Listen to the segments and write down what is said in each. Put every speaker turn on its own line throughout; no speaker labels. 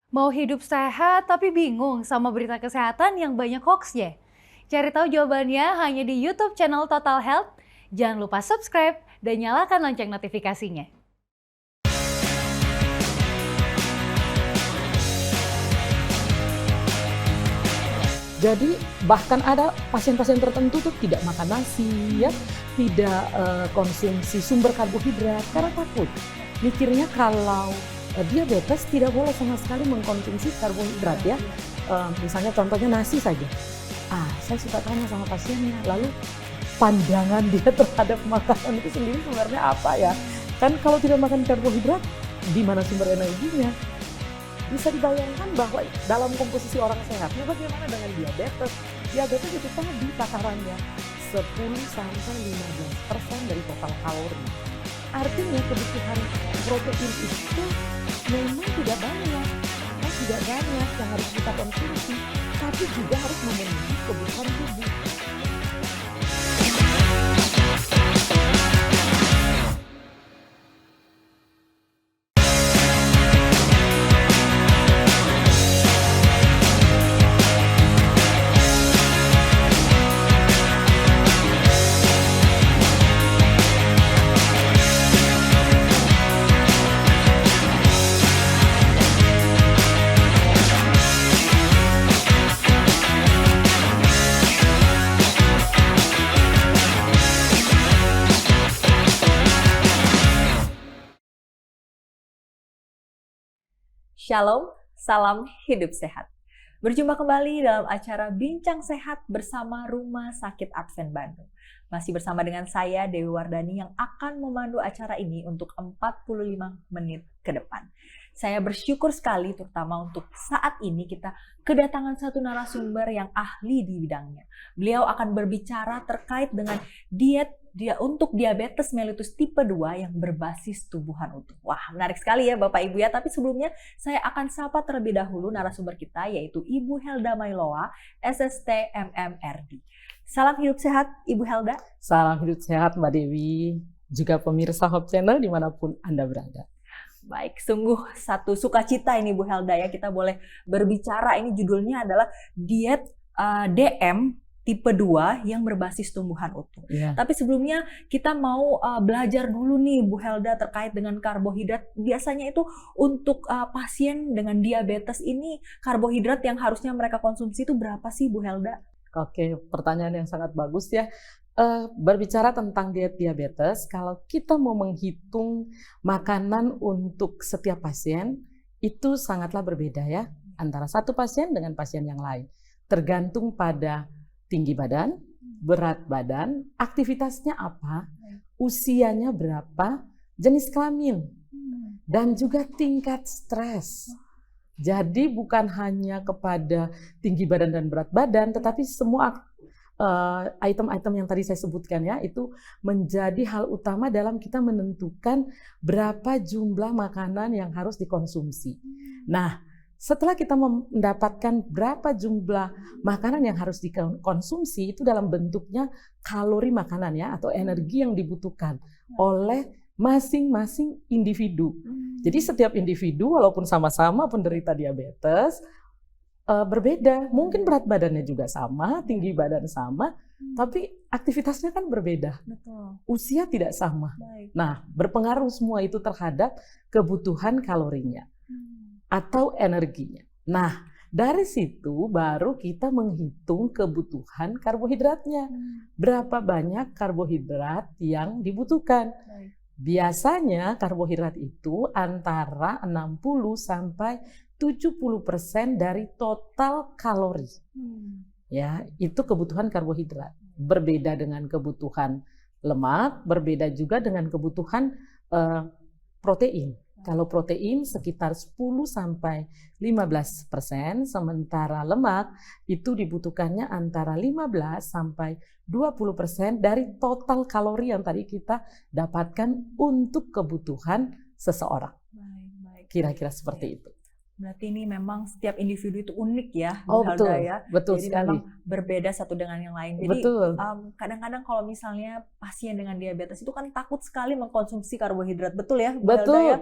Mau hidup sehat tapi bingung sama berita kesehatan yang banyak hoax ya? Cari tahu jawabannya hanya di YouTube channel Total Health. Jangan lupa subscribe dan nyalakan lonceng notifikasinya.
Jadi bahkan ada pasien-pasien tertentu tuh tidak makan nasi, ya, tidak konsumsi sumber karbohidrat karena takut. Mikirnya kalau diabetes tidak boleh sama sekali mengkonsumsi karbohidrat, ya. Misalnya contohnya nasi saja. Saya suka tanya sama pasiennya, lalu pandangan dia terhadap makanan itu sendiri sebenarnya apa ya? Kan kalau tidak makan karbohidrat, di mana sumber energinya? Bisa dibayangkan bahwa dalam komposisi orang sehat, bagaimana dengan diabetes? Diabetes itu tadi takarannya 10-15% dari total kalori. Artinya kebutuhan protein itu memang tidak banyak yang harus kita konsumsi, tapi juga harus memenuhi kebutuhan tubuh.
Shalom, salam hidup sehat. Berjumpa kembali dalam acara Bincang Sehat bersama Rumah Sakit Advent Bandung. Masih bersama dengan saya, Dewi Wardani, yang akan memandu acara ini untuk 45 menit ke depan. Saya bersyukur sekali terutama untuk saat ini kita kedatangan satu narasumber yang ahli di bidangnya. Beliau akan berbicara terkait dengan diet untuk diabetes mellitus tipe 2 yang berbasis tubuhan utuh. Wah, menarik sekali ya Bapak Ibu ya. Tapi sebelumnya saya akan sapa terlebih dahulu narasumber kita, yaitu Ibu Helda Mailoa, SST MMRD. Salam hidup sehat Ibu Helda.
Salam hidup sehat Mbak Dewi, juga pemirsa Hope Channel dimanapun Anda berada.
Baik, sungguh satu sukacita ini Bu Helda ya, kita boleh berbicara. Ini judulnya adalah diet DM tipe 2 yang berbasis tumbuhan utuh.
Yeah.
Tapi sebelumnya kita mau belajar dulu nih Bu Helda terkait dengan karbohidrat. Biasanya itu untuk pasien dengan diabetes ini karbohidrat yang harusnya mereka konsumsi itu berapa sih Bu Helda?
Oke, pertanyaan yang sangat bagus ya. Berbicara tentang diet diabetes, kalau kita mau menghitung makanan untuk setiap pasien, itu sangatlah berbeda ya, antara satu pasien dengan pasien yang lain. Tergantung pada tinggi badan, berat badan, aktivitasnya apa, usianya berapa, jenis kelamin, dan juga tingkat stres. Jadi bukan hanya kepada tinggi badan dan berat badan, tetapi semua item-item yang tadi saya sebutkan ya, itu menjadi hal utama dalam kita menentukan berapa jumlah makanan yang harus dikonsumsi. Nah, setelah kita mendapatkan berapa jumlah makanan yang harus dikonsumsi, itu dalam bentuknya kalori makanan ya, atau energi yang dibutuhkan oleh masing-masing individu. Jadi setiap individu walaupun sama-sama penderita diabetes, berbeda, mungkin berat badannya juga sama, tinggi badan sama, tapi aktivitasnya kan berbeda.
Betul.
Usia tidak sama.
Baik.
Nah, berpengaruh semua itu terhadap kebutuhan kalorinya atau energinya. Nah, dari situ baru kita menghitung kebutuhan karbohidratnya. Berapa banyak karbohidrat yang dibutuhkan.
Baik.
Biasanya karbohidrat itu antara 60 sampai 70% dari total kalori. Ya, itu kebutuhan karbohidrat. Berbeda dengan kebutuhan lemak, berbeda juga dengan kebutuhan protein. Kalau protein sekitar 10 sampai 15%, sementara lemak itu dibutuhkannya antara 15 sampai 20% dari total kalori yang tadi kita dapatkan untuk kebutuhan seseorang.
Baik.
Kira-kira seperti itu.
Berarti ini memang setiap individu itu unik ya,
Oh,
Bu Helda
betul,
ya.
betul
Jadi
sekali.
memang berbeda satu dengan yang lain. Jadi
Betul.
kadang-kadang kalau misalnya pasien dengan diabetes itu kan takut sekali mengkonsumsi karbohidrat, betul ya Bu
Betul.
Helda ya?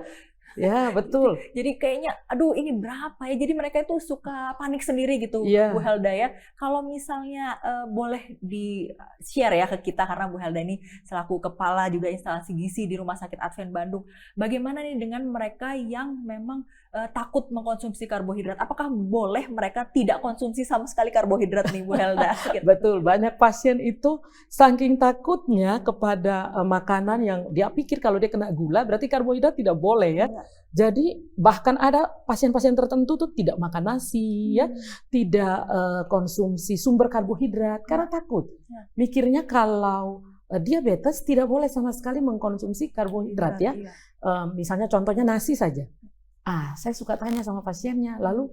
Ya, betul.
Jadi kayaknya, aduh ini berapa ya? Jadi mereka itu suka panik sendiri gitu,
Iya.
Bu Helda ya. Kalau misalnya boleh di-share ya ke kita, karena Bu Helda ini selaku kepala juga instalasi gizi di Rumah Sakit Advent Bandung. Bagaimana nih dengan mereka yang memang takut mengkonsumsi karbohidrat? Apakah boleh mereka tidak konsumsi sama sekali karbohidrat nih Bu Helda? Gitu.
Betul, banyak pasien itu saking takutnya kepada makanan yang dia pikir kalau dia kena gula berarti karbohidrat tidak boleh ya. Jadi bahkan ada pasien-pasien tertentu tuh tidak makan nasi ya, tidak konsumsi sumber karbohidrat karena takut. Mikirnya kalau diabetes tidak boleh sama sekali mengkonsumsi karbohidrat ya. Misalnya contohnya nasi saja. Saya suka tanya sama pasiennya, lalu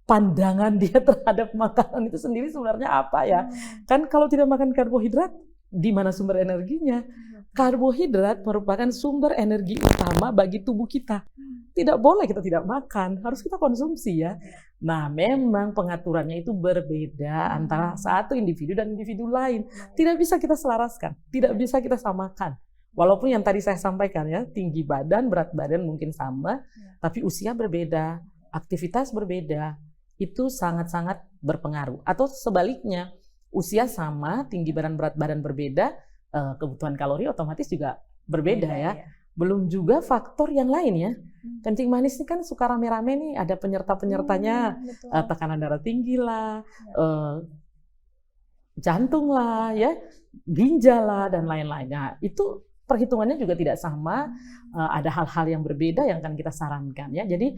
pandangan dia terhadap makanan itu sendiri sebenarnya apa ya? Kan kalau tidak makan karbohidrat, di mana sumber energinya? Karbohidrat merupakan sumber energi utama bagi tubuh kita. Tidak boleh kita tidak makan, harus kita konsumsi ya. Nah, memang pengaturannya itu berbeda antara satu individu dan individu lain. Tidak bisa kita selaraskan, tidak bisa kita samakan. Walaupun yang tadi saya sampaikan ya, tinggi badan, berat badan mungkin sama, tapi usia berbeda, aktivitas berbeda, itu sangat-sangat berpengaruh. Atau sebaliknya, usia sama, tinggi badan, berat badan berbeda, kebutuhan kalori otomatis juga berbeda ya. Belum juga faktor yang lain ya. Kencing manis ini kan suka rame-rame nih, ada penyerta-penyertanya, tekanan darah tinggi lah, jantung lah ya, ginjal lah, dan lain-lainnya. Itu perhitungannya juga tidak sama, ada hal-hal yang berbeda yang akan kita sarankan ya. Jadi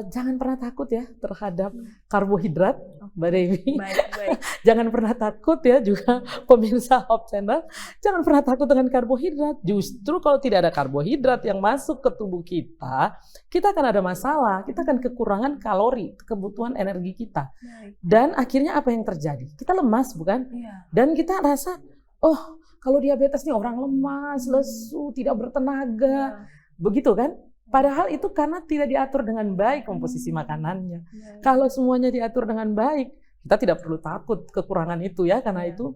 jangan pernah takut ya terhadap karbohidrat, Mbak Dewi.
Baik.
Jangan pernah takut ya juga pemirsa Hope Channel. Jangan pernah takut dengan karbohidrat. Justru kalau tidak ada karbohidrat yang masuk ke tubuh kita akan ada masalah. Kita akan kekurangan kalori, kebutuhan energi kita. Dan akhirnya apa yang terjadi? Kita lemas, bukan? Dan kita rasa, kalau diabetes nih orang lemas, lesu, tidak bertenaga. Begitu kan? Padahal itu karena tidak diatur dengan baik komposisi makanannya. Kalau semuanya diatur dengan baik, kita tidak perlu takut kekurangan itu ya, karena itu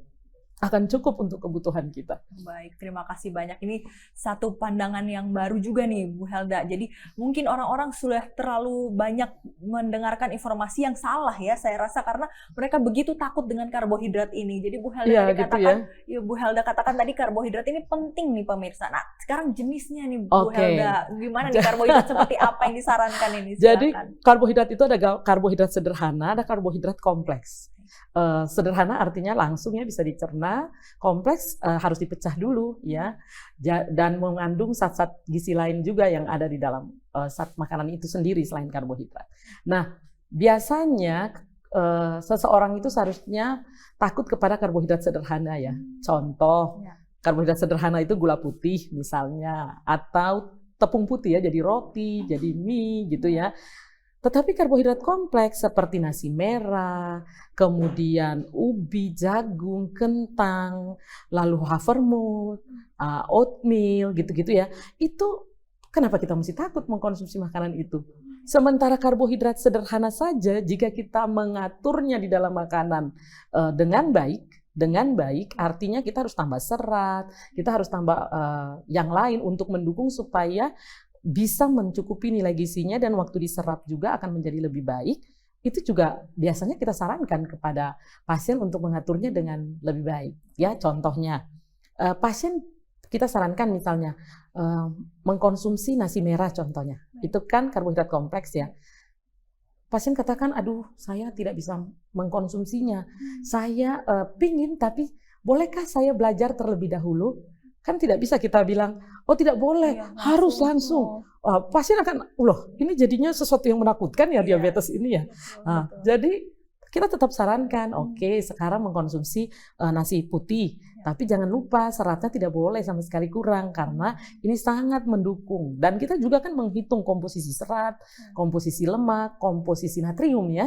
akan cukup untuk kebutuhan kita.
Baik, terima kasih banyak. Ini satu pandangan yang baru juga nih Bu Helda. Jadi mungkin orang-orang sudah terlalu banyak mendengarkan informasi yang salah ya, saya rasa, karena mereka begitu takut dengan karbohidrat ini. Jadi Bu Helda tadi katakan, Bu Helda katakan tadi karbohidrat ini penting nih pemirsa. Nah, sekarang jenisnya nih Bu Helda, gimana nih karbohidrat seperti apa yang disarankan ini? Silakan.
Jadi karbohidrat itu ada karbohidrat sederhana, ada karbohidrat kompleks. Sederhana artinya langsung ya bisa dicerna, kompleks harus dipecah dulu ya, dan mengandung zat-zat gizi lain juga yang ada di dalam zat makanan itu sendiri selain karbohidrat. Nah, biasanya seseorang itu seharusnya takut kepada karbohidrat sederhana ya. Contoh, karbohidrat sederhana itu gula putih misalnya, atau tepung putih ya, jadi roti, jadi mie gitu ya. Tetapi karbohidrat kompleks seperti nasi merah, kemudian ubi, jagung, kentang, lalu havermut, oatmeal, gitu-gitu ya. Itu kenapa kita mesti takut mengkonsumsi makanan itu? Sementara karbohidrat sederhana saja, jika kita mengaturnya di dalam makanan dengan baik, artinya kita harus tambah serat, kita harus tambah yang lain untuk mendukung supaya bisa mencukupi nilai gizinya dan waktu diserap juga akan menjadi lebih baik. Itu juga biasanya kita sarankan kepada pasien untuk mengaturnya dengan lebih baik. Ya, contohnya pasien kita sarankan misalnya mengkonsumsi nasi merah contohnya. Itu kan karbohidrat kompleks ya. Pasien katakan, aduh saya tidak bisa mengkonsumsinya. Saya pingin, tapi bolehkah saya belajar terlebih dahulu? Kan tidak bisa kita bilang, oh tidak boleh, harus langsung. Pasien akan, loh ini jadinya sesuatu yang menakutkan ya diabetes ini ya. Betul. Jadi kita tetap sarankan, oke, sekarang mengkonsumsi nasi putih. Tapi jangan lupa seratnya tidak boleh sama sekali kurang, karena ini sangat mendukung. Dan kita juga kan menghitung komposisi serat, komposisi lemak, komposisi natrium ya.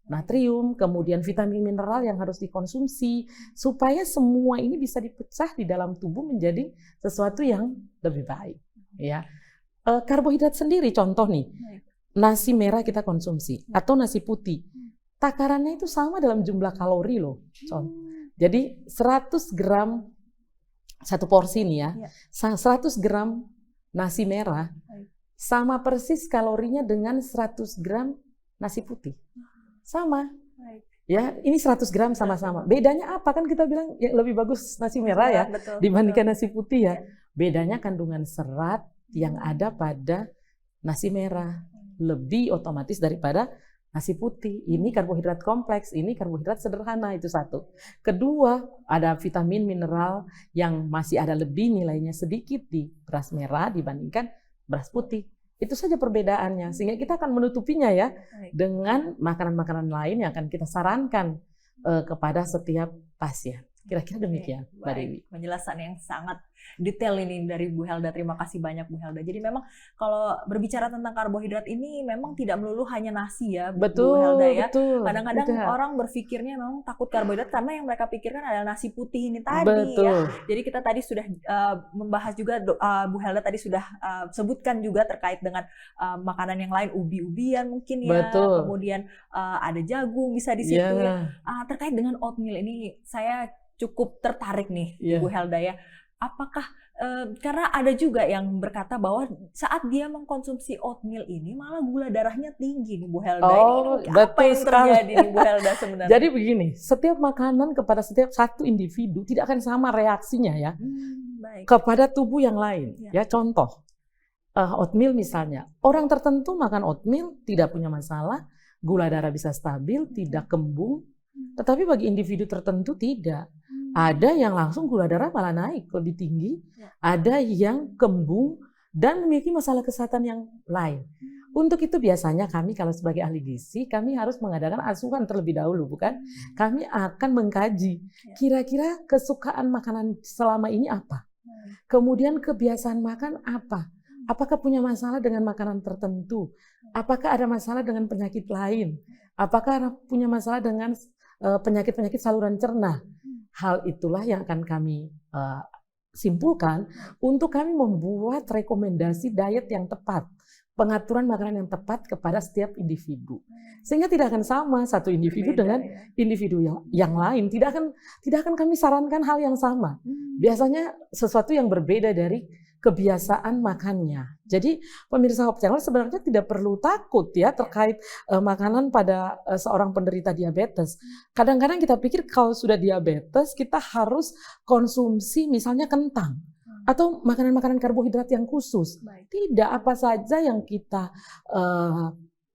Natrium, kemudian vitamin mineral yang harus dikonsumsi, supaya semua ini bisa dipecah di dalam tubuh menjadi sesuatu yang lebih baik. Ya, karbohidrat sendiri contoh nih, nasi merah kita konsumsi atau nasi putih, takarannya itu sama dalam jumlah kalori loh. Jadi 100 gram satu porsi nih ya, 100 gram nasi merah sama persis kalorinya dengan 100 gram nasi putih. Sama.
Baik.
Ya, ini 100 gram sama-sama. Bedanya apa? Kan kita bilang yang lebih bagus nasi merah ya
Betul,
dibandingkan
betul.
nasi putih ya.
Ya.
Bedanya kandungan serat yang ada pada nasi merah lebih otomatis daripada nasi putih. Ini karbohidrat kompleks, ini karbohidrat sederhana, itu satu. Kedua, ada vitamin mineral yang masih ada lebih nilainya sedikit di beras merah dibandingkan beras putih. Itu saja perbedaannya, sehingga kita akan menutupinya ya
Baik.
dengan makanan-makanan lain yang akan kita sarankan kepada setiap pasien. Kira-kira demikian, Mbak Dewi.
Baik, penjelasan yang sangat detail ini dari Bu Helda. Terima kasih banyak Bu Helda. Jadi memang kalau berbicara tentang karbohidrat ini memang tidak melulu hanya nasi ya, Bu Helda ya.
Betul.
Kadang-kadang
Betul.
orang berpikirnya memang takut karbohidrat karena yang mereka pikirkan adalah nasi putih ini tadi ya.
Betul.
Jadi kita tadi sudah membahas juga, Bu Helda tadi sudah sebutkan juga terkait dengan makanan yang lain, ubi-ubian mungkin ya.
Betul.
Kemudian ada jagung bisa di situ ya. Terkait dengan oatmeal ini saya cukup tertarik nih, Bu Helda ya. Apakah karena ada juga yang berkata bahwa saat dia mengkonsumsi oatmeal ini malah gula darahnya tinggi nih Bu Helda. Ini apa yang terjadi nih Bu Helda sebenarnya?
Jadi begini, setiap makanan kepada setiap satu individu tidak akan sama reaksinya ya
Baik.
kepada tubuh yang lain. Ya contoh, oatmeal misalnya, orang tertentu makan oatmeal tidak punya masalah, gula darah bisa stabil, tidak kembung. Tetapi bagi individu tertentu tidak. Ada yang langsung gula darah malah naik lebih tinggi, ada yang kembung dan memiliki masalah kesehatan yang lain. Untuk itu biasanya kami kalau sebagai ahli gizi, kami harus mengadakan asuhan terlebih dahulu, bukan? Kami akan mengkaji kira-kira kesukaan makanan selama ini apa. Kemudian kebiasaan makan apa. Apakah punya masalah dengan makanan tertentu? Apakah ada masalah dengan penyakit lain? Apakah punya masalah dengan penyakit-penyakit saluran cerna? Hal itulah yang akan kami simpulkan untuk kami membuat rekomendasi diet yang tepat, pengaturan makanan yang tepat kepada setiap individu. Sehingga tidak akan sama satu individu dengan individu yang lain. Tidak akan kami sarankan hal yang sama. Biasanya sesuatu yang berbeda dari kebiasaan makannya. Jadi pemirsa Hope Channel sebenarnya tidak perlu takut ya terkait makanan pada seorang penderita diabetes. Kadang-kadang kita pikir kalau sudah diabetes kita harus konsumsi misalnya kentang atau makanan-makanan karbohidrat yang khusus. Tidak, apa saja yang kita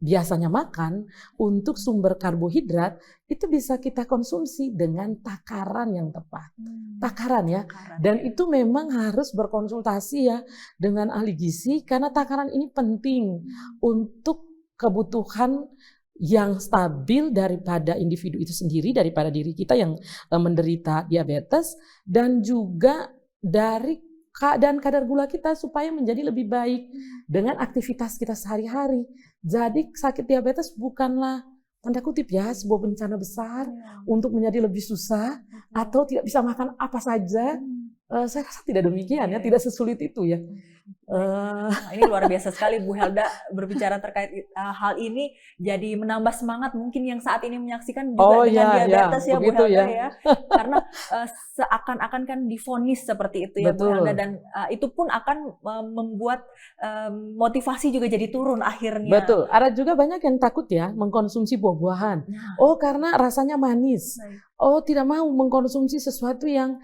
biasanya makan untuk sumber karbohidrat itu bisa kita konsumsi dengan takaran yang tepat. Takaran ya. Dan itu memang harus berkonsultasi ya dengan ahli gizi karena takaran ini penting untuk kebutuhan yang stabil daripada individu itu sendiri, daripada diri kita yang menderita diabetes, dan juga dari keadaan kadar gula kita supaya menjadi lebih baik dengan aktivitas kita sehari-hari. Jadi sakit diabetes bukanlah tanda kutip ya sebuah bencana besar untuk menjadi lebih susah atau tidak bisa makan apa saja. Saya rasa tidak demikian ya, tidak sesulit itu ya.
Ini luar biasa sekali Bu Helda berbicara terkait hal ini, jadi menambah semangat mungkin yang saat ini menyaksikan juga dengan diabetes ya Bu Helda ya. Karena seakan-akan kan divonis seperti itu ya Bu Helda, dan itu pun akan membuat motivasi juga jadi turun akhirnya.
Betul, ada juga banyak yang takut ya mengkonsumsi buah-buahan. Oh karena rasanya manis. Oh tidak mau mengkonsumsi sesuatu yang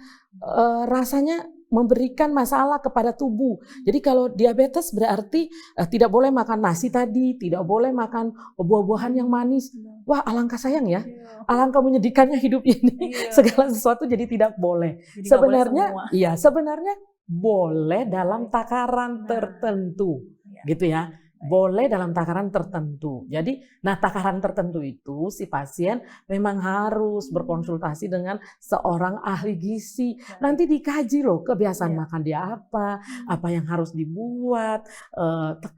rasanya memberikan masalah kepada tubuh. Jadi kalau diabetes berarti tidak boleh makan nasi tadi, tidak boleh makan buah-buahan yang manis. Wah, alangkah sayang ya. Alangkah menyedihkannya hidup ini. Segala sesuatu jadi tidak boleh. Jadi sebenarnya iya, sebenarnya boleh dalam takaran tertentu. Gitu ya. Boleh dalam takaran tertentu. Jadi, takaran tertentu itu si pasien memang harus berkonsultasi dengan seorang ahli gizi. Nanti dikaji loh kebiasaan makan dia apa yang harus dibuat.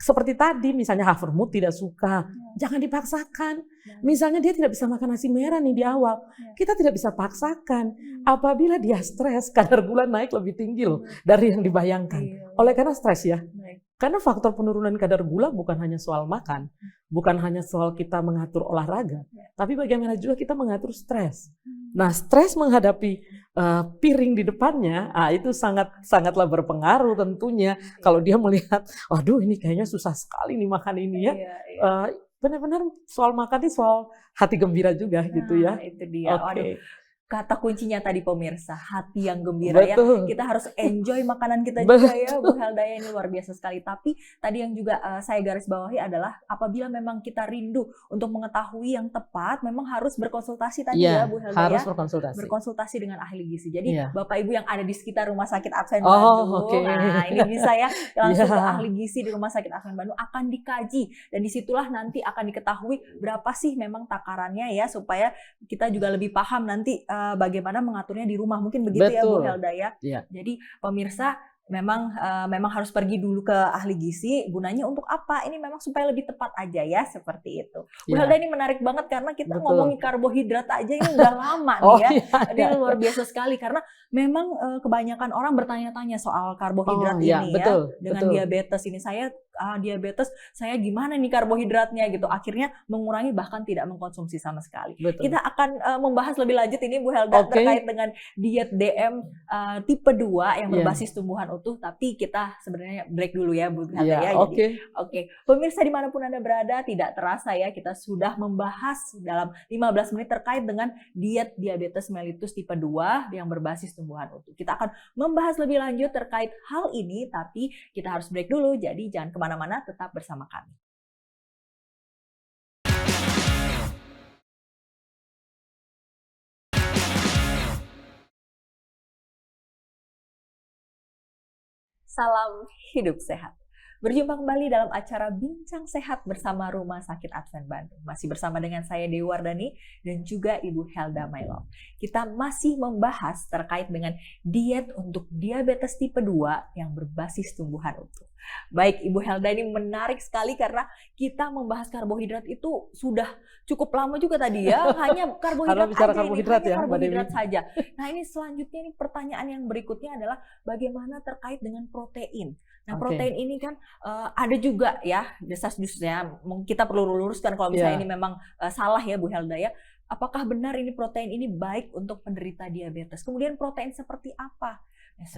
Seperti tadi misalnya Havermout tidak suka, jangan dipaksakan. Misalnya dia tidak bisa makan nasi merah nih di awal, kita tidak bisa paksakan. Apabila dia stres, kadar gula naik lebih tinggi loh dari yang dibayangkan. Oleh karena stres ya. Karena faktor penurunan kadar gula bukan hanya soal makan, bukan hanya soal kita mengatur olahraga, tapi bagaimana juga kita mengatur stres. Nah, stres menghadapi piring di depannya, itu sangatlah berpengaruh tentunya. Kalau dia melihat, waduh ini kayaknya susah sekali nih makan ini ya. Benar-benar soal makan ini soal hati gembira juga gitu ya.
Itu dia.
Oke.
Kata kuncinya tadi pemirsa, hati yang gembira.
Betul.
Ya. Kita harus enjoy makanan kita juga ya, Bu Helda, ini luar biasa sekali. Tapi tadi yang juga saya garis bawahi adalah apabila memang kita rindu untuk mengetahui yang tepat, memang harus berkonsultasi tadi ya, Bu Helda,
harus
ya.
berkonsultasi.
Berkonsultasi dengan ahli gizi. Jadi Bapak Ibu yang ada di sekitar Rumah Sakit Advent Bandung, nah ini bisa ya langsung ke ahli gizi di Rumah Sakit Advent Bandung, akan dikaji dan disitulah nanti akan diketahui berapa sih memang takarannya ya, supaya kita juga lebih paham nanti bagaimana mengaturnya di rumah, mungkin begitu. Betul. Ya Bu Helda ya. Jadi pemirsa memang harus pergi dulu ke ahli gizi. Gunanya untuk apa? Ini memang supaya lebih tepat aja ya, seperti itu. Bu Helda, ini menarik banget karena kita ngomongin karbohidrat aja ini udah lama nih ya. Ini luar biasa sekali karena memang kebanyakan orang bertanya-tanya soal karbohidrat ini ya. Dengan diabetes ini, saya diabetes, saya gimana nih karbohidratnya gitu. Akhirnya mengurangi bahkan tidak mengkonsumsi sama sekali. Kita akan membahas lebih lanjut ini Bu Helda terkait dengan diet DM tipe 2 yang berbasis tumbuhan utuh, tapi kita sebenarnya break dulu ya Bu Helda ya. Oke. Pemirsa dimanapun Anda berada, tidak terasa ya kita sudah membahas dalam 15 menit terkait dengan diet diabetes mellitus tipe 2 yang berbasis tumbuhan utuh. Kita akan membahas lebih lanjut terkait hal ini, tapi kita harus break dulu, jadi jangan kemana-mana, tetap bersama kami. Salam hidup sehat. Berjumpa kembali dalam acara Bincang Sehat bersama Rumah Sakit Advent Bandung. Masih bersama dengan saya Dewi Wardani dan juga Ibu Helda Mailov. Kita masih membahas terkait dengan diet untuk diabetes tipe 2 yang berbasis tumbuhan utuh. Baik Ibu Helda, ini menarik sekali karena kita membahas karbohidrat itu sudah cukup lama juga tadi ya. Hanya karbohidrat aja
karbohidrat
ini, karbohidrat saja. Nah ini selanjutnya ini pertanyaan yang berikutnya adalah bagaimana terkait dengan protein. Nah protein ini kan ada juga ya desas-desusnya. Kita perlu luruskan kalau misalnya ini memang salah ya Bu Helda ya. Apakah benar ini protein ini baik untuk penderita diabetes? Kemudian protein seperti apa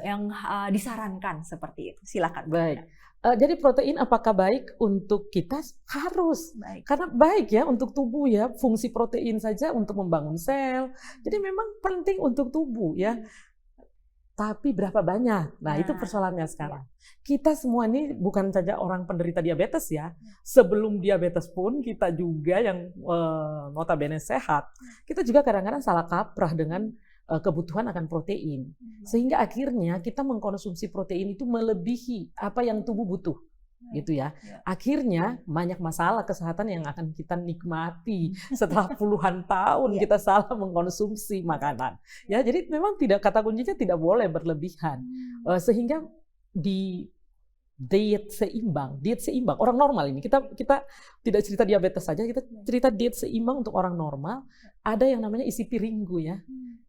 yang disarankan seperti itu? Silakan.
Baik. Jadi protein apakah baik untuk kita? Harus. Karena baik ya untuk tubuh ya. Fungsi protein saja untuk membangun sel. Jadi memang penting untuk tubuh ya. Tapi berapa banyak? Nah itu persoalannya sekarang. Kita semua ini bukan saja orang penderita diabetes ya. Sebelum diabetes pun kita juga yang notabene sehat. Kita juga kadang-kadang salah kaprah dengan kebutuhan akan protein. Sehingga akhirnya kita mengkonsumsi protein itu melebihi apa yang tubuh butuh. Gitu ya. Akhirnya banyak masalah kesehatan yang akan kita nikmati setelah puluhan tahun kita salah mengkonsumsi makanan. Ya, jadi memang kata kuncinya tidak boleh berlebihan. Sehingga di diet seimbang orang normal ini, kita tidak cerita diabetes saja, kita cerita diet seimbang untuk orang normal. Ada yang namanya isi piringku ya.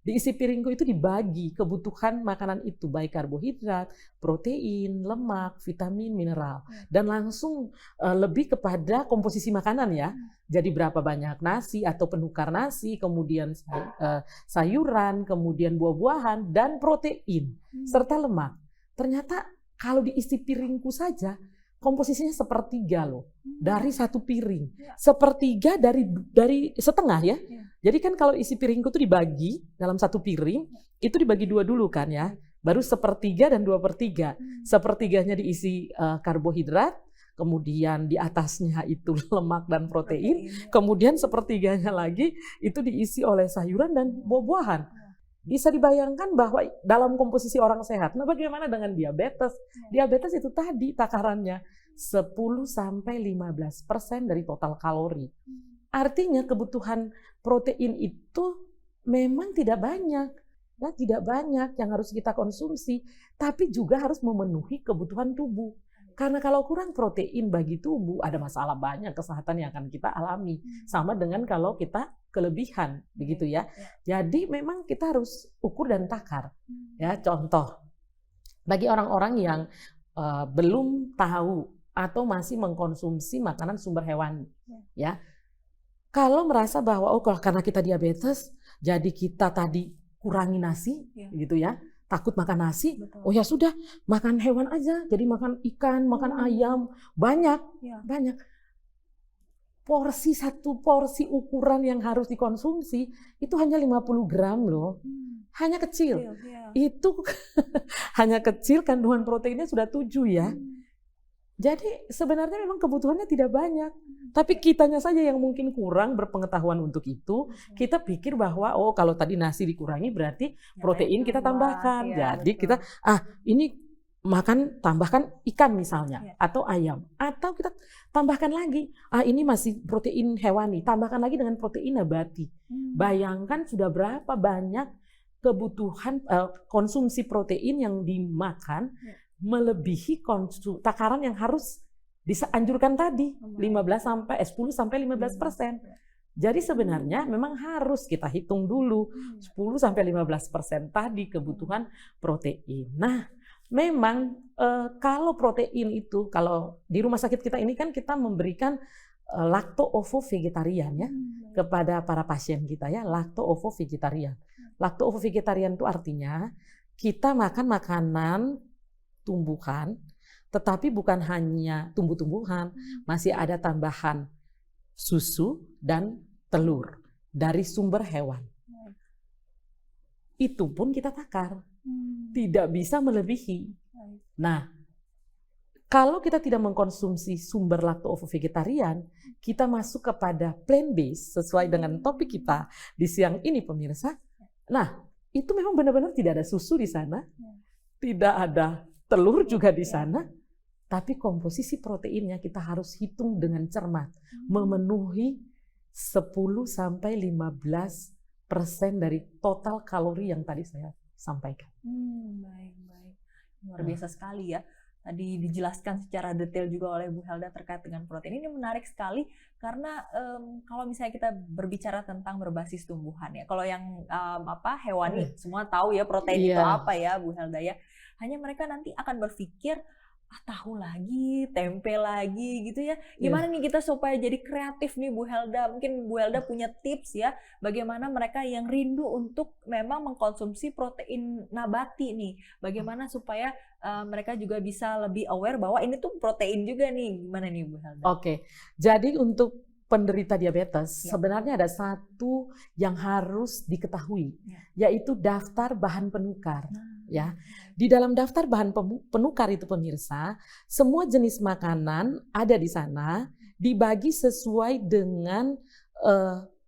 Di isi piringku itu dibagi kebutuhan makanan itu, baik karbohidrat, protein, lemak, vitamin, mineral, dan langsung lebih kepada komposisi makanan ya. Jadi berapa banyak nasi atau penukar nasi, kemudian sayuran, kemudian buah-buahan, dan protein serta lemak. Ternyata kalau diisi piringku saja, komposisinya sepertiga loh, dari satu piring. Sepertiga dari setengah ya. Jadi kan kalau isi piringku itu dibagi dalam satu piring, itu dibagi dua dulu kan ya. Baru sepertiga dan 2/3. Sepertiganya diisi karbohidrat, kemudian di atasnya itu lemak dan protein, kemudian sepertiganya lagi itu diisi oleh sayuran dan buah-buahan. Bisa dibayangkan bahwa dalam komposisi orang sehat, nah bagaimana dengan diabetes? Diabetes itu tadi takarannya 10-15% dari total kalori. Artinya kebutuhan protein itu memang tidak banyak. Ya, tidak banyak yang harus kita konsumsi, tapi juga harus memenuhi kebutuhan tubuh. Karena kalau kurang protein bagi tubuh, ada masalah banyak kesehatan yang akan kita alami. Sama dengan kalau kita kelebihan, begitu ya. Jadi memang kita harus ukur dan takar. Ya, contoh, bagi orang-orang yang belum tahu atau masih mengkonsumsi makanan sumber hewani, ya. Kalau merasa bahwa kalau karena kita diabetes, jadi kita tadi kurangi nasi, gitu ya, takut makan nasi,
Betul.
oh ya sudah makan hewan aja, jadi makan ikan, makan ayam, banyak. Satu porsi ukuran yang harus dikonsumsi itu hanya 50 gram loh, hanya kecil. Itu hanya kecil, kandungan proteinnya sudah 7 ya. Jadi sebenarnya memang kebutuhannya tidak banyak, tapi kitanya saja yang mungkin kurang berpengetahuan untuk itu. Kita pikir bahwa kalau tadi nasi dikurangi berarti protein kita tambahkan. Jadi kita ini tambahkan ikan misalnya, atau ayam, atau kita tambahkan lagi, ini masih protein hewani, tambahkan lagi dengan protein nabati. Bayangkan sudah berapa banyak kebutuhan konsumsi protein yang dimakan melebihi takaran yang harus dianjurkan tadi, 10-15%. Jadi sebenarnya memang harus kita hitung dulu 10-15% tadi kebutuhan protein. Nah, memang kalau protein itu, kalau di rumah sakit kita ini kan kita memberikan lakto-ovo-vegetarian ya kepada para pasien kita ya, lakto-ovo-vegetarian. Lakto-ovo-vegetarian itu artinya kita makan makanan tumbuhan, tetapi bukan hanya tumbuh-tumbuhan, masih ada tambahan susu dan telur dari sumber hewan. Itu pun kita takar. Tidak bisa melebihi. Nah, kalau kita tidak mengkonsumsi sumber lakto-ovo-vegetarian, kita masuk kepada plant-based sesuai dengan topik kita di siang ini pemirsa. Nah, itu memang benar-benar tidak ada susu di sana, tidak ada telur juga di sana, tapi komposisi proteinnya kita harus hitung dengan cermat, memenuhi 10-15% dari total kalori yang tadi saya sampaikan.
Baik. Luar biasa sekali ya. Tadi dijelaskan secara detail juga oleh Bu Helda terkait dengan protein. Ini menarik sekali karena kalau misalnya kita berbicara tentang berbasis tumbuhan ya. Kalau yang hewani semua tahu ya protein itu apa ya Bu Helda ya. Hanya mereka nanti akan berpikir tahu lagi, tempe lagi gitu ya. Gimana nih kita supaya jadi kreatif nih Bu Helda? Mungkin Bu Helda punya tips ya, bagaimana mereka yang rindu untuk memang mengkonsumsi protein nabati nih. Bagaimana supaya mereka juga bisa lebih aware bahwa ini tuh protein juga nih. Gimana nih Bu Helda?
Oke, jadi untuk penderita diabetes sebenarnya ada satu yang harus diketahui, yaitu daftar bahan penukar. Ya, di dalam daftar bahan penukar itu pemirsa, semua jenis makanan ada di sana dibagi sesuai dengan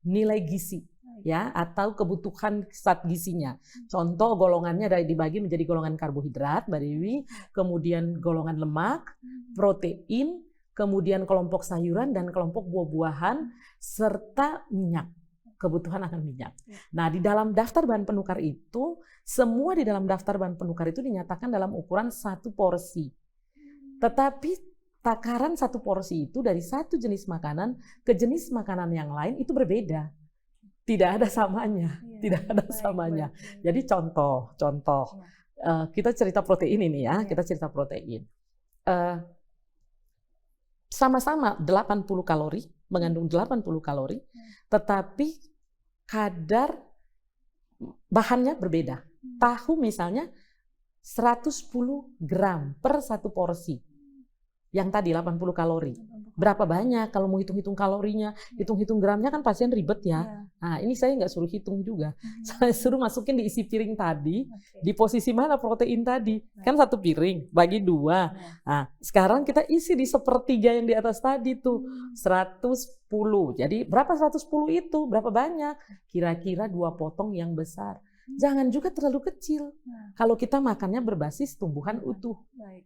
nilai gizi, ya, atau kebutuhan zat gizinya. Contoh golongannya dibagi menjadi golongan karbohidrat, Mbak Dewi, kemudian golongan lemak, protein, kemudian kelompok sayuran dan kelompok buah-buahan serta minyak. Kebutuhan akan minyak. Nah, di dalam daftar bahan penukar itu, semua di dalam daftar bahan penukar itu dinyatakan dalam ukuran 1 porsi. Tetapi takaran 1 porsi itu dari satu jenis makanan ke jenis makanan yang lain itu berbeda. Tidak ada samanya, tidak ada samanya. Jadi contoh, kita cerita protein ini ya, kita cerita protein. Sama-sama 80 kalori, mengandung 80 kalori, tetapi kadar bahannya berbeda. Tahu misalnya 110 gram per 1 porsi. Yang tadi 80 kalori. Berapa banyak kalau mau hitung-hitung kalorinya, hitung-hitung gramnya kan pasien ribet ya. Nah, ini saya nggak suruh hitung juga. Saya suruh masukin di isi piring tadi, di posisi mana protein tadi. Kan 1 piring, bagi 2. Nah, sekarang kita isi di 1/3 yang di atas tadi tuh, 110. Jadi berapa 110 itu? Berapa banyak? Kira-kira 2 potong yang besar. Jangan juga terlalu kecil. Kalau kita makannya berbasis tumbuhan utuh,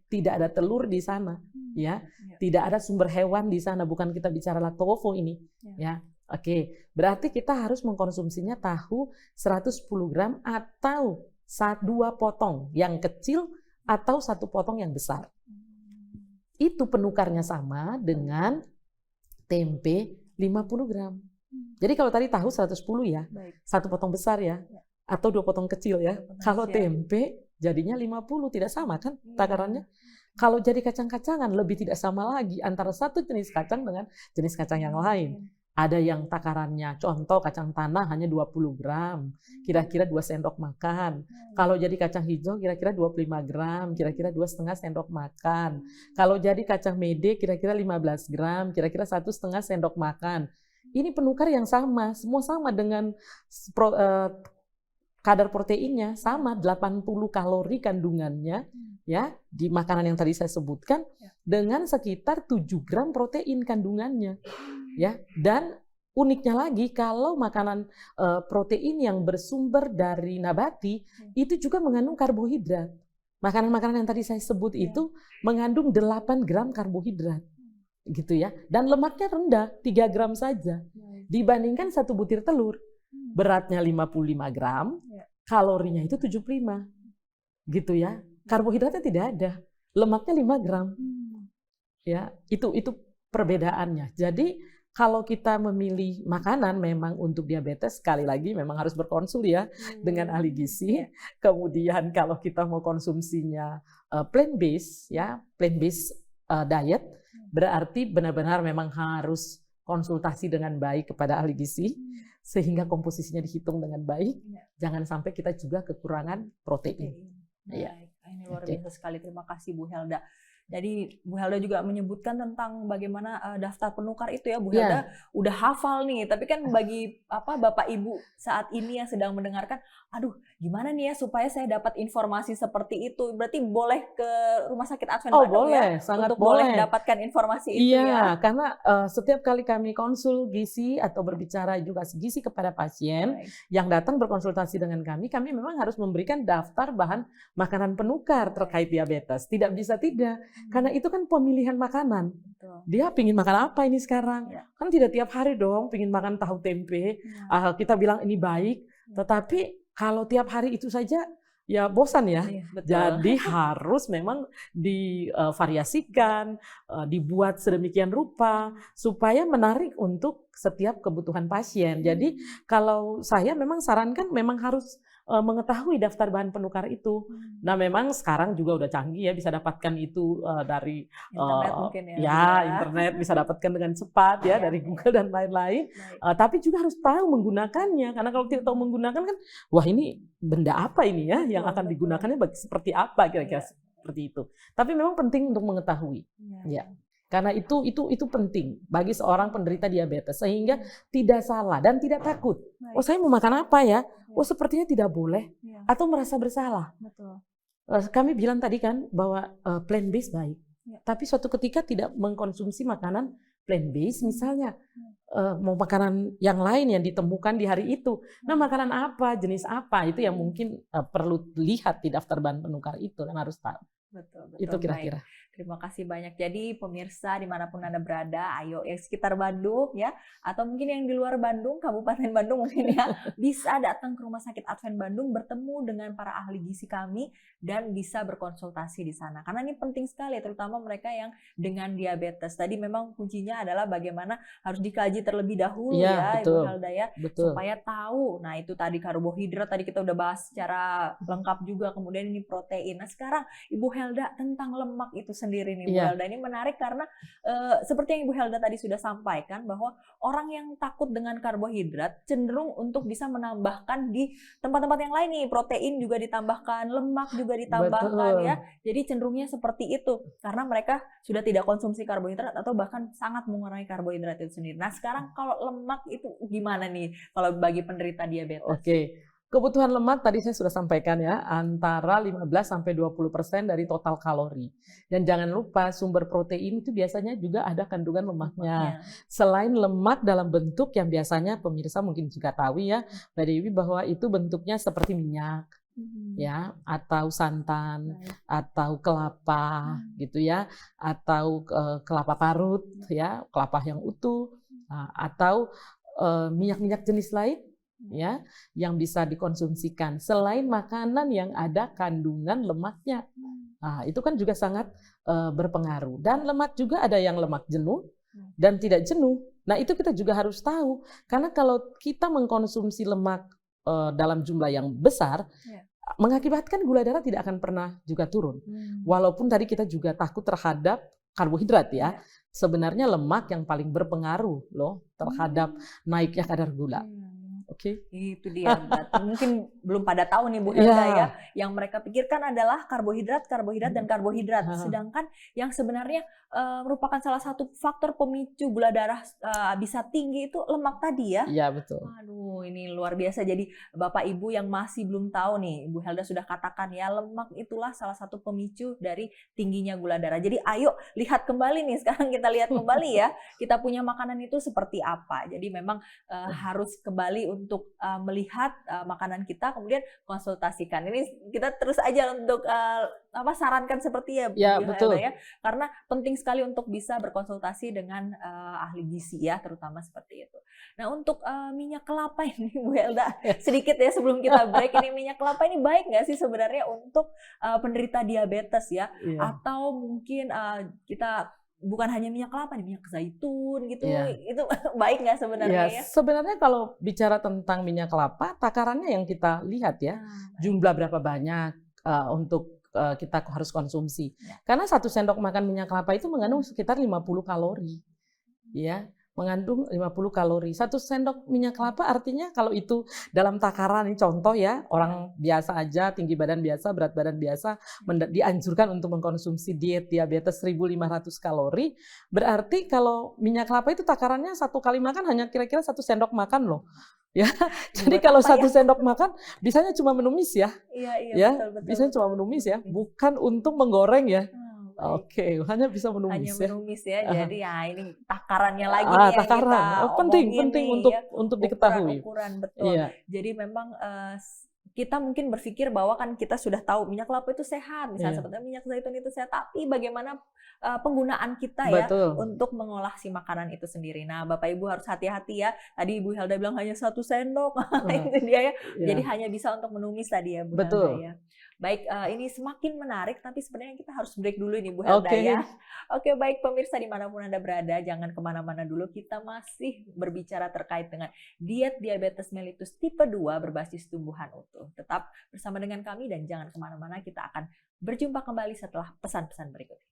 tidak ada telur di sana, ya, tidak ada sumber hewan di sana. Bukan kita bicara lakto-ovo ini, ya. Oke, berarti kita harus mengkonsumsinya tahu 110 gram atau 2 potong yang kecil atau 1 potong yang besar. Itu penukarnya sama dengan tempe 50 gram. Jadi kalau tadi tahu 110 ya, 1 potong besar ya. Atau 2 potong kecil ya. Kalau tempe jadinya 50, tidak sama kan takarannya. Kalau jadi kacang-kacangan lebih tidak sama lagi antara satu jenis kacang dengan jenis kacang yang lain. Ada yang takarannya, contoh kacang tanah hanya 20 gram, kira-kira 2 sendok makan. Kalau jadi kacang hijau kira-kira 25 gram, kira-kira 2,5 sendok makan. Kalau jadi kacang mede kira-kira 15 gram, kira-kira 1,5 sendok makan. Ini penukar yang sama, semua sama dengan kadar proteinnya sama, 80 kalori kandungannya ya di makanan yang tadi saya sebutkan, dengan sekitar 7 gram protein kandungannya. Ya, dan uniknya lagi kalau makanan protein yang bersumber dari nabati itu juga mengandung karbohidrat. Makanan-makanan yang tadi saya sebut itu mengandung 8 gram karbohidrat. Gitu ya. Dan lemaknya rendah, 3 gram saja. Dibandingkan satu butir telur, beratnya 55 gram, kalorinya itu 75. Gitu ya. Karbohidratnya tidak ada. Lemaknya 5 gram. Ya, itu perbedaannya. Jadi kalau kita memilih makanan memang untuk diabetes, sekali lagi memang harus berkonsul ya dengan ahli gizi. Kemudian kalau kita mau konsumsinya plant based ya, plant based diet, berarti benar-benar memang harus konsultasi dengan baik kepada ahli gizi sehingga komposisinya dihitung dengan baik. Jangan sampai kita juga kekurangan protein.
Ya, ini luar biasa sekali. Terima kasih Bu Helda. Jadi Bu Helda juga menyebutkan tentang bagaimana daftar penukar itu ya, Bu Helda udah hafal nih. Tapi kan bagi Bapak Ibu saat ini yang sedang mendengarkan, aduh gimana nih ya supaya saya dapat informasi seperti itu? Berarti boleh ke Rumah Sakit Advent Bandung
boleh,
ya,
sangat
untuk
boleh
mendapatkan informasi itu ya.
Iya, karena setiap kali kami konsul gizi atau berbicara juga gizi kepada pasien yang datang berkonsultasi dengan kami memang harus memberikan daftar bahan makanan penukar terkait diabetes. Tidak bisa tidak. Karena itu kan pemilihan makanan. Betul. Dia pingin makan apa ini sekarang? Kan tidak tiap hari dong pingin makan tahu tempe. Kita bilang ini baik. Tetapi kalau tiap hari itu saja ya bosan ya. Jadi harus memang divariasikan, dibuat sedemikian rupa supaya menarik untuk setiap kebutuhan pasien. Jadi kalau saya memang sarankan memang harus mengetahui daftar bahan penukar itu. Nah memang sekarang juga udah canggih ya, bisa dapatkan itu dari
internet mungkin ya.
Internet bisa dapatkan dengan cepat ya dari Google dan lain-lain. Tapi juga harus tahu menggunakannya, karena kalau tidak tahu menggunakan kan, wah ini benda apa ini ya yang akan digunakannya seperti apa kira-kira seperti itu. Tapi memang penting untuk mengetahui. Ya. Karena itu penting bagi seorang penderita diabetes sehingga tidak salah dan tidak takut. Oh saya mau makan apa ya? Oh sepertinya tidak boleh atau merasa bersalah. Betul. Kami bilang tadi kan bahwa plant based baik, tapi suatu ketika tidak mengkonsumsi makanan plant based, misalnya mau makanan yang lain yang ditemukan di hari itu. Nah makanan apa, jenis apa itu yang mungkin perlu lihat di daftar bahan penukar itu kan harus tahu. Betul. Itu kira-kira.
Terima kasih banyak. Jadi pemirsa dimanapun Anda berada, ayo yang sekitar Bandung ya, atau mungkin yang di luar Bandung, Kabupaten Bandung mungkin ya, bisa datang ke Rumah Sakit Advent Bandung bertemu dengan para ahli gizi kami dan bisa berkonsultasi di sana. Karena ini penting sekali, terutama mereka yang dengan diabetes. Tadi memang kuncinya adalah bagaimana harus dikaji terlebih dahulu Ibu Helda ya, supaya tahu. Nah itu tadi karbohidrat, tadi kita udah bahas secara lengkap juga, kemudian ini protein. Nah sekarang Ibu Helda tentang lemak itu sendiri nih Bu Helda, ini menarik karena seperti yang Ibu Helda tadi sudah sampaikan bahwa orang yang takut dengan karbohidrat cenderung untuk bisa menambahkan di tempat-tempat yang lain nih, protein juga ditambahkan, lemak juga ditambahkan ya. Jadi cenderungnya seperti itu karena mereka sudah tidak konsumsi karbohidrat atau bahkan sangat mengurangi karbohidrat itu sendiri. Nah sekarang kalau lemak itu gimana nih kalau bagi penderita diabetes?
Kebutuhan lemak tadi saya sudah sampaikan ya, antara 15-20% dari total kalori. Dan jangan lupa sumber protein itu biasanya juga ada kandungan lemaknya. Selain lemak dalam bentuk yang biasanya pemirsa mungkin juga tahu ya, Mbak Dewi, bahwa itu bentuknya seperti minyak. Ya, atau santan, atau kelapa gitu ya, atau kelapa parut ya, kelapa yang utuh, atau minyak-minyak jenis lain ya yang bisa dikonsumsikan selain makanan yang ada kandungan lemaknya. Nah, itu kan juga sangat berpengaruh. Dan lemak juga ada yang lemak jenuh dan tidak jenuh. Nah, itu kita juga harus tahu karena kalau kita mengkonsumsi lemak dalam jumlah yang besar, mengakibatkan gula darah tidak akan pernah juga turun. Walaupun tadi kita juga takut terhadap karbohidrat ya. Sebenarnya lemak yang paling berpengaruh loh terhadap naiknya kadar gula. Oke.
Itu dia. Mungkin belum pada tahu nih Bu Helda ya. Yang mereka pikirkan adalah karbohidrat dan karbohidrat. Sedangkan yang sebenarnya merupakan salah satu faktor pemicu gula darah bisa tinggi itu lemak tadi ya.
Iya betul.
Aduh, ini luar biasa. Jadi Bapak Ibu yang masih belum tahu nih, Bu Helda sudah katakan ya, lemak itulah salah satu pemicu dari tingginya gula darah. Jadi ayo lihat kembali nih, sekarang kita lihat kembali ya, kita punya makanan itu seperti apa. Jadi memang harus kembali untuk melihat makanan kita, kemudian konsultasikan. Ini kita terus aja untuk sarankan seperti ya, Bu
betul.
Helda ya. Karena penting sekali untuk bisa berkonsultasi dengan ahli gizi ya, terutama seperti itu. Nah, untuk minyak kelapa ini Bu Helda, sedikit ya sebelum kita break, ini minyak kelapa ini baik nggak sih sebenarnya untuk penderita diabetes ya? Atau mungkin kita bukan hanya minyak kelapa, minyak zaitun gitu, itu baik nggak sebenarnya ya?
Sebenarnya kalau bicara tentang minyak kelapa, takarannya yang kita lihat ya, jumlah berapa banyak untuk kita harus konsumsi. Karena 1 sendok makan minyak kelapa itu mengandung sekitar 50 kalori. Ya, mengandung 50 kalori. 1 sendok minyak kelapa artinya kalau itu dalam takaran, ini contoh ya, orang biasa aja, tinggi badan biasa, berat badan biasa, dianjurkan untuk mengkonsumsi diet diabetes 1.500 kalori. Berarti kalau minyak kelapa itu takarannya 1 kali makan hanya kira-kira 1 sendok makan loh. Ya, jadi kalau 1 sendok makan bisanya cuma menumis ya.
Betul.
Bisanya cuma menumis ya, bukan untuk menggoreng ya. Oke, hanya bisa menumis
hanya menumis ya. Jadi ya ini takarannya lagi nih
takaran.
yang kita
penting untuk diketahui.
Ukuran betul. Jadi memang kita mungkin berpikir bahwa kan kita sudah tahu minyak kelapa itu sehat, misalnya seperti minyak zaitun itu sehat, tapi bagaimana penggunaan kita ya untuk mengolah si makanan itu sendiri. Nah, Bapak Ibu harus hati-hati ya. Tadi Ibu Helda bilang hanya 1 sendok, itu dia ya. Jadi hanya bisa untuk menumis tadi ya Bu Helda ya. Baik, ini semakin menarik, tapi sebenarnya kita harus break dulu nih Bu Helda ya. Oke, baik pemirsa dimanapun Anda berada, jangan kemana-mana dulu. Kita masih berbicara terkait dengan diet diabetes mellitus tipe 2 berbasis tumbuhan utuh. Tetap bersama dengan kami dan jangan kemana-mana, kita akan berjumpa kembali setelah pesan-pesan berikut ini.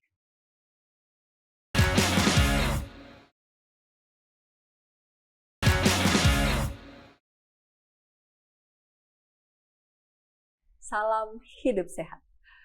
Salam hidup sehat.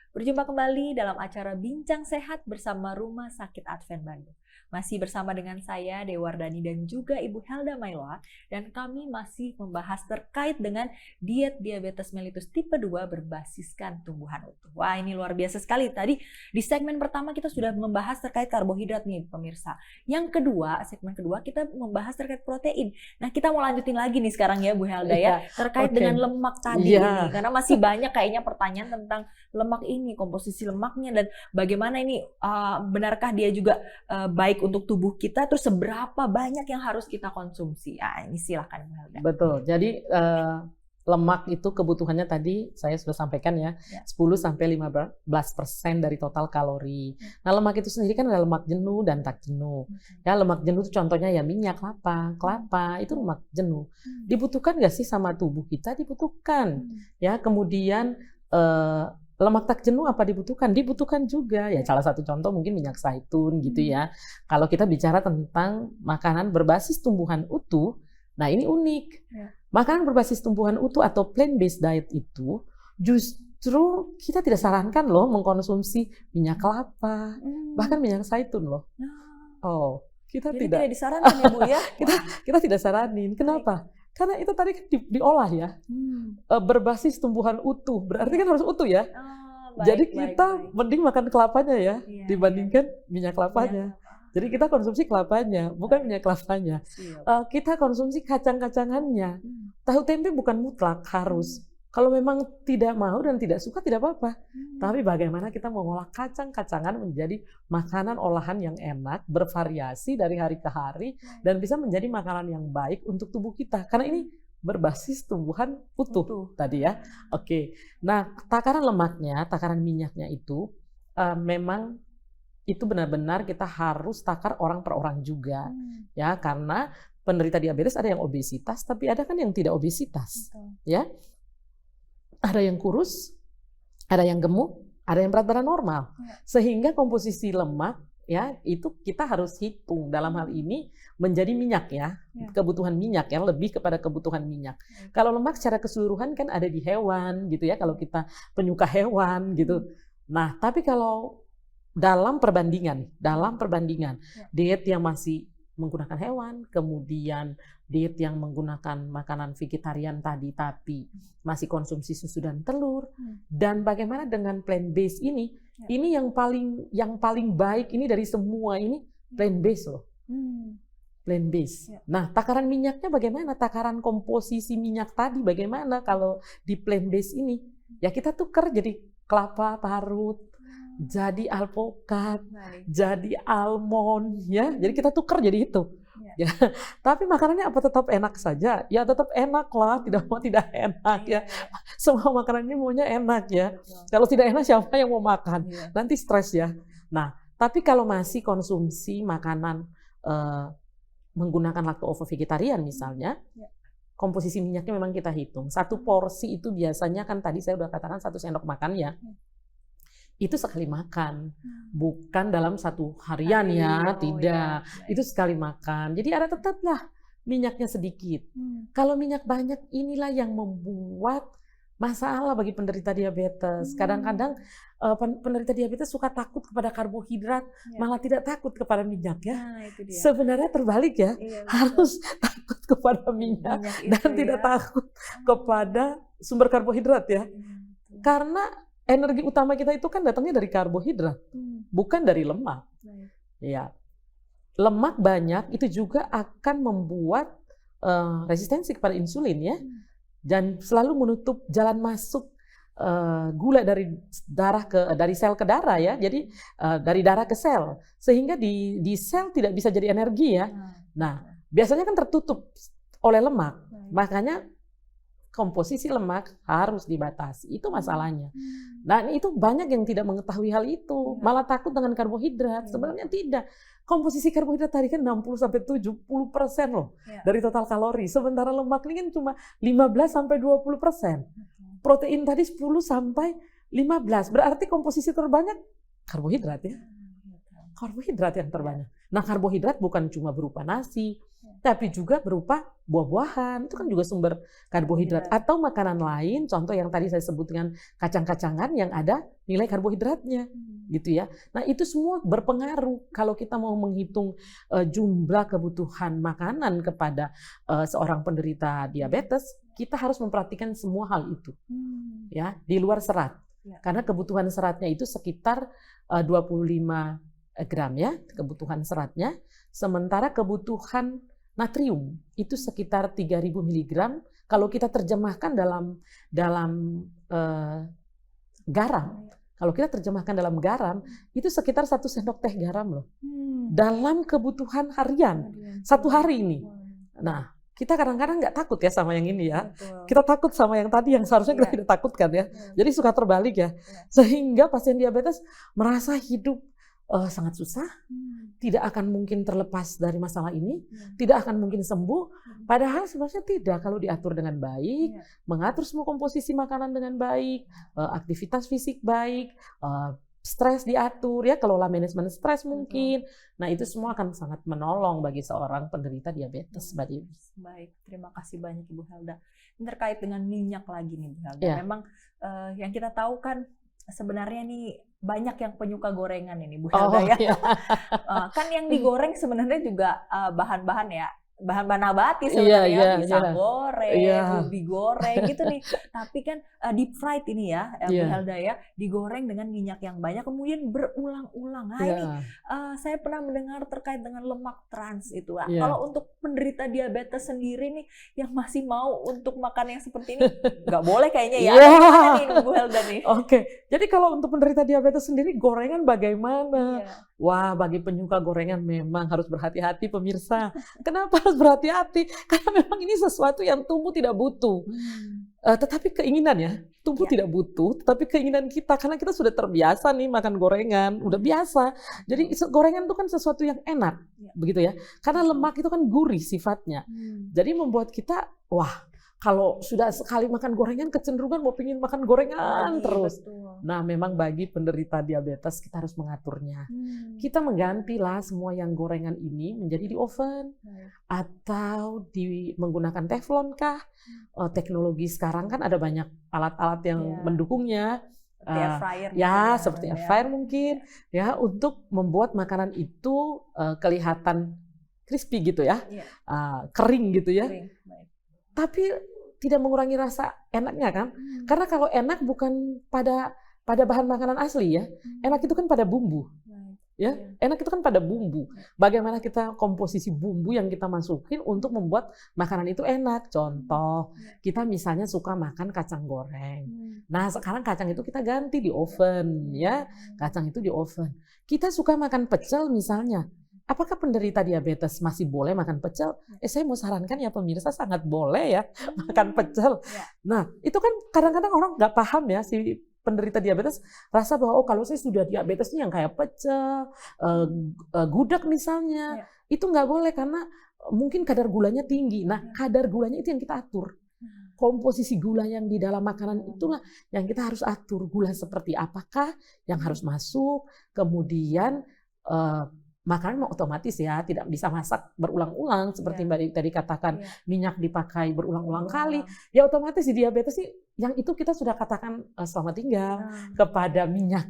Berjumpa kembali dalam acara Bincang Sehat bersama Rumah Sakit Advent Bandung. Masih bersama dengan saya, Dewi Wardani, dan juga Ibu Helda Mailoa. Dan kami masih membahas terkait dengan diet diabetes mellitus tipe 2 berbasiskan tumbuhan utuh. Wah, ini luar biasa sekali. Tadi di segmen pertama kita sudah membahas terkait karbohidrat nih pemirsa. Yang kedua, segmen kedua kita membahas terkait protein. Nah, kita mau lanjutin lagi nih sekarang ya Bu Helda ya. Terkait dengan lemak tadi ini. Karena masih banyak kayaknya pertanyaan tentang lemak ini, komposisi lemaknya, dan bagaimana ini benarkah dia juga baik untuk tubuh kita, terus seberapa banyak yang harus kita konsumsi. Ini silakan Bu Helda.
Betul. Jadi lemak itu kebutuhannya tadi saya sudah sampaikan ya, 10-15% dari total kalori. Nah, lemak itu sendiri kan ada lemak jenuh dan tak jenuh. Ya, lemak jenuh itu contohnya ya minyak kelapa itu lemak jenuh. Dibutuhkan nggak sih sama tubuh kita? Dibutuhkan. Ya, kemudian lemak tak jenuh apa dibutuhkan? Dibutuhkan juga. Ya, salah satu contoh mungkin minyak zaitun gitu ya. Kalau kita bicara tentang makanan berbasis tumbuhan utuh, nah ini unik. Makanan berbasis tumbuhan utuh atau plant-based diet itu justru kita tidak sarankan loh mengkonsumsi minyak kelapa, bahkan minyak zaitun loh. Kita
Jadi
tidak
disarankan ya Bu ya.
kita tidak saranin. Kenapa? Karena itu tadi kan diolah ya, berbasis tumbuhan utuh, berarti kan harus utuh ya. Jadi kita mending makan kelapanya ya, dibandingkan minyak kelapanya. Jadi kita konsumsi kelapanya, bukan minyak kelapanya. Kita konsumsi kacang-kacangannya. Tahu tempe bukan mutlak harus. Kalau memang tidak mau dan tidak suka tidak apa-apa. Tapi bagaimana kita mengolah kacang-kacangan menjadi makanan olahan yang enak, bervariasi dari hari ke hari, dan bisa menjadi makanan yang baik untuk tubuh kita. Karena ini berbasis tumbuhan utuh tadi ya. Oke. Nah, takaran lemaknya, takaran minyaknya itu memang itu benar-benar kita harus takar orang per orang juga. Ya, karena penderita diabetes ada yang obesitas, tapi ada kan yang tidak obesitas. Ya. ada yang kurus, ada yang gemuk, ada yang berat badan normal. Sehingga komposisi lemak ya itu kita harus hitung dalam hal ini menjadi minyak ya. Kebutuhan minyak ya, lebih kepada kebutuhan minyak. Kalau lemak secara keseluruhan kan ada di hewan gitu ya, kalau kita penyuka hewan gitu. Nah, tapi kalau dalam perbandingan diet yang masih menggunakan hewan, kemudian diet yang menggunakan makanan vegetarian tadi tapi masih konsumsi susu dan telur, dan bagaimana dengan plant based ini yang paling baik ini dari semua ini plant based loh. Plant based. Nah, takaran minyaknya bagaimana? Takaran komposisi minyak tadi bagaimana kalau di plant based ini? Ya kita tukar jadi kelapa parut, jadi alpukat, jadi almond ya. Jadi kita tukar jadi itu. Ya. Tapi makanannya apa tetap enak saja? Ya tetap enak lah, tidak enak ya. Semua makanan ini maunya enak ya. Kalau tidak enak siapa yang mau makan? Nanti stres ya. Nah, tapi kalau masih konsumsi makanan menggunakan lakto-ovo vegetarian misalnya, komposisi minyaknya memang kita hitung. Satu porsi itu biasanya kan tadi saya udah katakan 1 sendok makan ya. Itu sekali makan, bukan dalam satu harian ya, tidak. Itu sekali makan. Jadi ada tetaplah minyaknya sedikit. Kalau minyak banyak inilah yang membuat masalah bagi penderita diabetes. Kadang-kadang penderita diabetes suka takut kepada karbohidrat, malah tidak takut kepada minyak ya. Sebenarnya terbalik ya, harus takut kepada minyak dan tidak takut kepada sumber karbohidrat ya. Karena energi utama kita itu kan datangnya dari karbohidrat, bukan dari lemak. Ya, lemak banyak itu juga akan membuat resistensi kepada insulin ya, dan selalu menutup jalan masuk gula dari sel ke darah ya. Jadi dari darah ke sel, sehingga di sel tidak bisa jadi energi ya. Nah, biasanya kan tertutup oleh lemak, makanya komposisi lemak harus dibatasi. Itu masalahnya. Nah, itu banyak yang tidak mengetahui hal itu, malah takut dengan karbohidrat. Sebenarnya tidak. Komposisi karbohidrat tadi kan 60-70% loh dari total kalori. Sementara lemak ini kan cuma 15-20%. Protein tadi 10-15. Berarti komposisi terbanyak karbohidrat ya. Karbohidrat yang terbanyak. Nah, karbohidrat bukan cuma berupa nasi, tapi juga berupa buah-buahan, itu kan juga sumber karbohidrat. Atau makanan lain, contoh yang tadi saya sebut dengan kacang-kacangan yang ada nilai karbohidratnya, gitu ya. Nah, itu semua berpengaruh kalau kita mau menghitung jumlah kebutuhan makanan kepada seorang penderita diabetes, kita harus memperhatikan semua hal itu, ya, di luar serat. Karena kebutuhan seratnya itu sekitar 25 gram ya, kebutuhan seratnya, sementara kebutuhan natrium itu sekitar 3.000 mg. Kalau kita terjemahkan dalam garam, kalau kita terjemahkan dalam garam itu sekitar 1 sendok teh garam loh, dalam kebutuhan harian satu hari ini. Nah, kita kadang-kadang nggak takut ya sama yang ini ya. Kita takut sama yang tadi yang seharusnya kita tidak takutkan ya. Jadi suka terbalik ya. Sehingga pasien diabetes merasa hidup sangat susah, tidak akan mungkin terlepas dari masalah ini, tidak akan mungkin sembuh. Padahal sebenarnya tidak, kalau diatur dengan baik, mengatur semua komposisi makanan dengan baik, aktivitas fisik baik, stres diatur ya, kelola manajemen stres mungkin. Nah, itu semua akan sangat menolong bagi seorang penderita diabetes, Mbak Dewi.
Baik, terima kasih banyak Ibu Helda. Ini terkait dengan minyak lagi nih, Bu Helda. Memang yang kita tahu kan sebenarnya nih banyak yang penyuka gorengan ini, Bu Helda ya. Kan yang digoreng sebenarnya juga bahan-bahan ya, bahan-bahan nabati sebenarnya, pisang goreng, ubi goreng gitu nih. Tapi kan deep fried ini ya, Bu Helda ya, digoreng dengan minyak yang banyak kemudian berulang-ulang. Nah ini saya pernah mendengar terkait dengan lemak trans itu. Kalau untuk penderita diabetes sendiri nih yang masih mau untuk makan yang seperti ini, nggak boleh kayaknya ya. Gimana nih Bu Helda nih?
Oke, jadi kalau untuk penderita diabetes sendiri gorengan bagaimana? Wah, bagi penyuka gorengan memang harus berhati-hati pemirsa. Kenapa harus berhati-hati? Karena memang ini sesuatu yang tubuh tidak butuh. Tetapi keinginan ya, tubuh tidak butuh, tetapi keinginan kita, karena kita sudah terbiasa nih makan gorengan, udah biasa. Jadi gorengan itu kan sesuatu yang enak, begitu ya. Karena lemak itu kan gurih sifatnya. Jadi membuat kita, wah, kalau sudah sekali makan gorengan kecenderungan mau pengen makan gorengan terus.
Betul.
Nah, memang bagi penderita diabetes kita harus mengaturnya. Kita menggantilah semua yang gorengan ini menjadi di oven atau menggunakan teflon kah. Teknologi sekarang kan ada banyak alat-alat yang mendukungnya.
Seperti air fryer.
Seperti air fryer mungkin ya untuk membuat makanan itu kelihatan crispy gitu ya. Kering gitu ya. Tapi tidak mengurangi rasa enaknya kan? Karena kalau enak bukan pada bahan makanan asli ya. Enak itu kan pada bumbu. Ya, enak itu kan pada bumbu. Bagaimana kita komposisi bumbu yang kita masukin untuk membuat makanan itu enak. Contoh, kita misalnya suka makan kacang goreng. Nah, sekarang kacang itu kita ganti di oven ya. Kacang itu di oven. Kita suka makan pecel misalnya. Apakah penderita diabetes masih boleh makan pecel? Saya mau sarankan ya pemirsa sangat boleh ya makan pecel. Nah, itu kan kadang-kadang orang nggak paham ya si penderita diabetes rasa bahwa kalau saya sudah diabetes nih yang kayak pecel, gudeg misalnya, itu nggak boleh karena mungkin kadar gulanya tinggi. Nah, kadar gulanya itu yang kita atur. Komposisi gula yang di dalam makanan itulah yang kita harus atur. Gula seperti apakah yang harus masuk, kemudian makanan otomatis ya tidak bisa masak berulang-ulang seperti Mbak tadi katakan minyak dipakai berulang-ulang kali ya otomatis di diabetes sih yang itu kita sudah katakan selamat tinggal kepada minyak,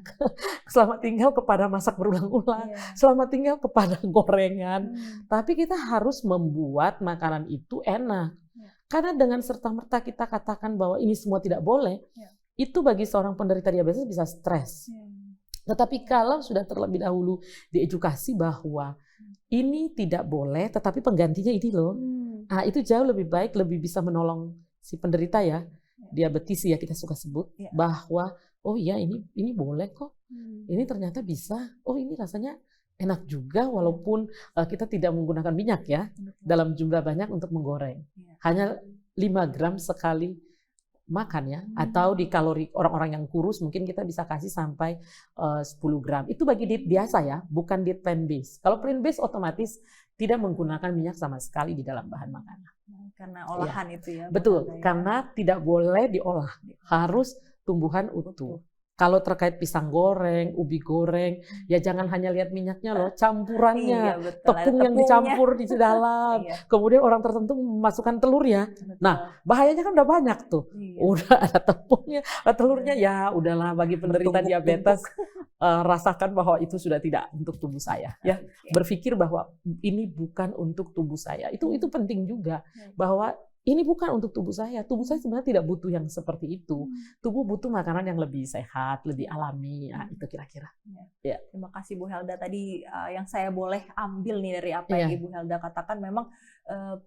selamat tinggal kepada masak berulang-ulang, selamat tinggal kepada gorengan. Tapi kita harus membuat makanan itu enak karena dengan serta-merta kita katakan bahwa ini semua tidak boleh itu bagi seorang penderita diabetes bisa stres. Tetapi kalau sudah terlebih dahulu diedukasi bahwa ini tidak boleh, tetapi penggantinya ini loh, nah itu jauh lebih baik, lebih bisa menolong si penderita ya, diabetes ya kita suka sebut, bahwa oh iya ini boleh kok, ini ternyata bisa, oh ini rasanya enak juga walaupun kita tidak menggunakan minyak ya, dalam jumlah banyak untuk menggoreng, hanya 5 gram sekali makan ya, atau di kalori orang-orang yang kurus mungkin kita bisa kasih sampai 10 gram. Itu bagi diet biasa ya, bukan diet plant based. Kalau plant based otomatis tidak menggunakan minyak sama sekali di dalam bahan makanan.
Karena olahan itu ya.
Betul, karena tidak boleh diolah, harus tumbuhan utuh. Kalau terkait pisang goreng, ubi goreng, ya jangan hanya lihat minyaknya loh, campurannya, tepung yang dicampur di dalam. Kemudian orang tertentu memasukkan telur ya. Nah, bahayanya kan udah banyak tuh. Udah ada tepungnya, ada telurnya ya udahlah bagi penderita diabetes rasakan bahwa itu sudah tidak untuk tubuh saya ya. Berpikir bahwa ini bukan untuk tubuh saya. Itu penting juga bahwa ini bukan untuk tubuh saya. Tubuh saya sebenarnya tidak butuh yang seperti itu. Tubuh butuh makanan yang lebih sehat, lebih alami. Nah, itu kira-kira.
Ya. Terima kasih Bu Helda. Tadi yang saya boleh ambil nih dari apa yang Ibu Helda katakan, memang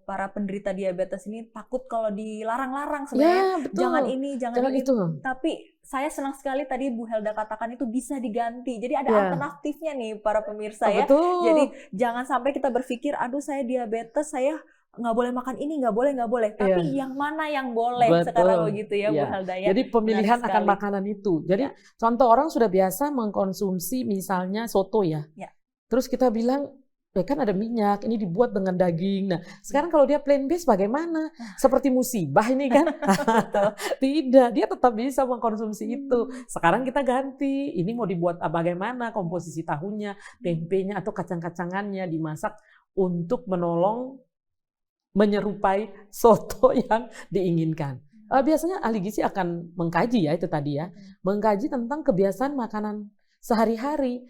para penderita diabetes ini takut kalau dilarang-larang sebenarnya. Jangan ini, jangan itu. Tapi saya senang sekali tadi Bu Helda katakan itu bisa diganti. Jadi ada alternatifnya nih para pemirsa ya.
Betul.
Jadi jangan sampai kita berpikir, aduh saya diabetes, saya nggak boleh makan ini, nggak boleh. Tapi yang mana yang boleh sekarang begitu ya Bu Helda ya.
Jadi pemilihan akan makanan itu. Jadi contoh orang sudah biasa mengkonsumsi misalnya soto ya. Terus kita bilang, kan ada minyak, ini dibuat dengan daging. Nah, sekarang kalau dia plant based bagaimana? Seperti musibah ini kan? Tidak, dia tetap bisa mengkonsumsi itu. Sekarang kita ganti, ini mau dibuat bagaimana? Komposisi tahunya, tempenya atau kacang-kacangannya dimasak untuk menolong menyerupai soto yang diinginkan. Biasanya ahli gizi akan mengkaji ya itu tadi ya, mengkaji tentang kebiasaan makanan sehari-hari